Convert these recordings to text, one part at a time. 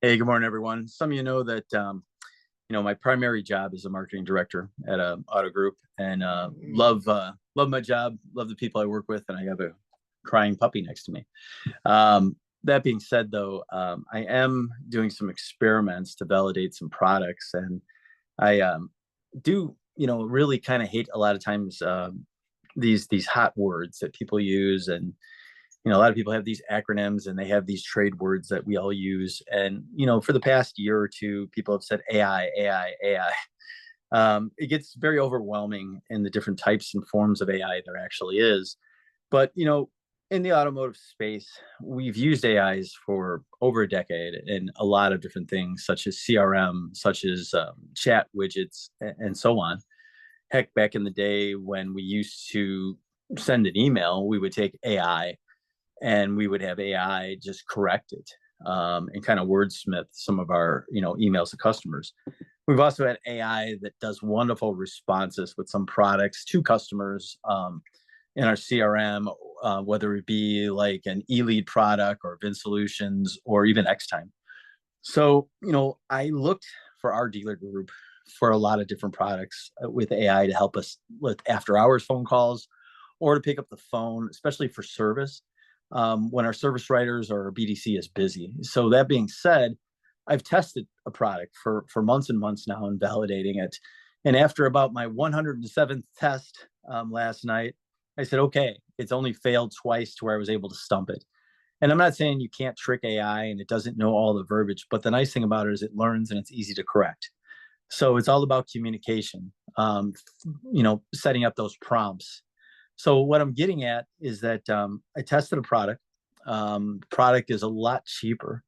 Hey, good morning, everyone. Some of you know that my primary job is a marketing director at a auto group, and love my job, love the people I work with, and I have a crying puppy next to me. That being said, though, I am doing some experiments to validate some products, and I do really kind of hate a lot of times these hot words that people use, and a lot of people have these acronyms and they have these trade words that we all use. And, for the past year or two, people have said AI, AI, AI. It gets very overwhelming in the different types and forms of AI there actually is. But, in the automotive space, we've used AIs for over a decade in a lot of different things, such as CRM, such as chat widgets, and so on. Heck, back in the day when we used to send an email, we would take AI and we would have AI just correct it and kind of wordsmith some of our emails to customers. We've also had AI that does wonderful responses with some products to customers in our CRM, whether it be like an e-lead product or Vin Solutions or even Xtime. So, I looked for our dealer group for a lot of different products with AI to help us with after hours phone calls or to pick up the phone, especially for service when our service writers or our BDC is busy. So that being said, I've tested a product for months and months now and validating it. And after about my 107th test last night, I said, okay, it's only failed twice to where I was able to stump it. And I'm not saying you can't trick AI and it doesn't know all the verbiage, but the nice thing about it is it learns and it's easy to correct. So it's all about communication, setting up those prompts. So what I'm getting at is that I tested a product. Product is a lot cheaper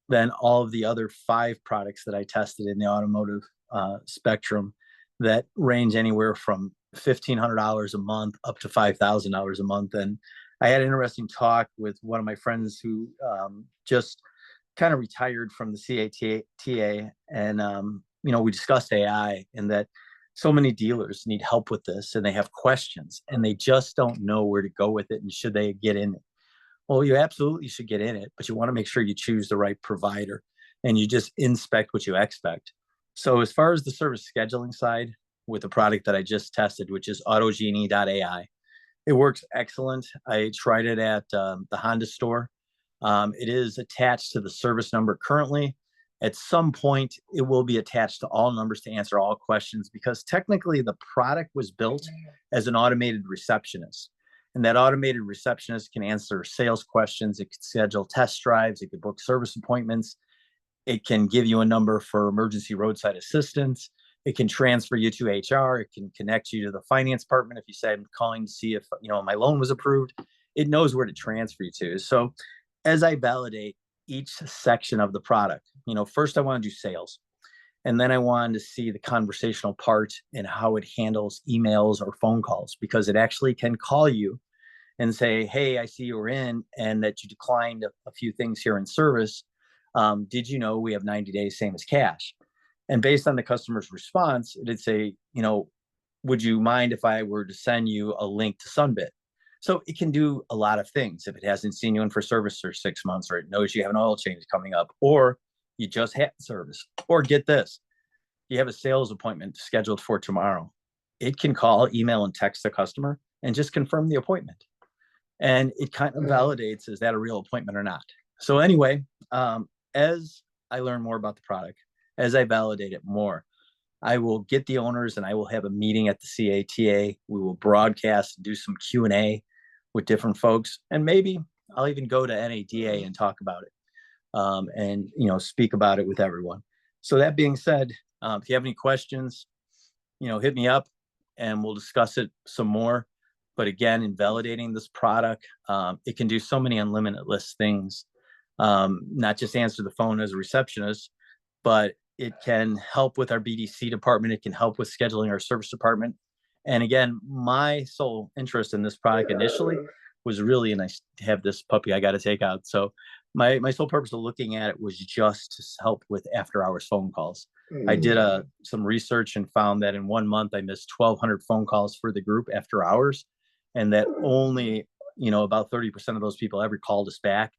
than all of the other five products that I tested in the automotive spectrum that range anywhere from $1,500 a month up to $5,000 a month. And I had an interesting talk with one of my friends who just kind of retired from the CATA, and we discussed AI and that so many dealers need help with this and they have questions and they just don't know where to go with it and should they get in it. Well, you absolutely should get in it, but you want to make sure you choose the right provider and you just inspect what you expect. So as far as the service scheduling side with the product that I just tested, which is autogenie.ai, it works excellent. I tried it at the Honda store. It is attached to the service number currently. At some point, it will be attached to all numbers to answer all questions because technically the product was built as an automated receptionist. And that automated receptionist can answer sales questions. It can schedule test drives. It can book service appointments. It can give you a number for emergency roadside assistance. It can transfer you to HR. It can connect you to the finance department if you say I'm calling to see if my loan was approved. It knows where to transfer you to. So as I validate each section of the product, first I want to do sales. And then I wanted to see the conversational part and how it handles emails or phone calls, because it actually can call you and say, hey, I see you're in and that you declined a few things here in service. Did you know we have 90 days, same as cash? And based on the customer's response, it'd say, would you mind if I were to send you a link to Sunbit? So it can do a lot of things if it hasn't seen you in for service for 6 months, or it knows you have an oil change coming up, or you just had service, or get this, you have a sales appointment scheduled for tomorrow. It can call, email, and text the customer and just confirm the appointment. And it kind of validates, is that a real appointment or not? So anyway, as I learn more about the product, as I validate it more, I will get the owners and I will have a meeting at the CATA. We will broadcast and do some Q&A with different folks. And maybe I'll even go to NADA and talk about it and, speak about it with everyone. So that being said, if you have any questions, hit me up and we'll discuss it some more. But again, in validating this product, it can do so many unlimited list things, not just answer the phone as a receptionist, but it can help with our BDC department. It can help with scheduling our service department. And again, my sole interest in this product initially was really, and I have this puppy I got to take out. So my sole purpose of looking at it was just to help with after hours phone calls. I did some research and found that in 1 month, I missed 1,200 phone calls for the group after hours. And that only, about 30% of those people ever called us back.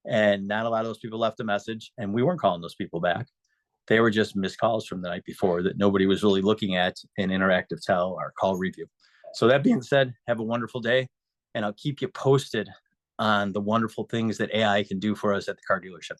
And not a lot of those people left a message, and we weren't calling those people back. They were just missed calls from the night before that nobody was really looking at in interactive tell or call review. So that being said, have a wonderful day, and I'll keep you posted on the wonderful things that AI can do for us at the car dealership.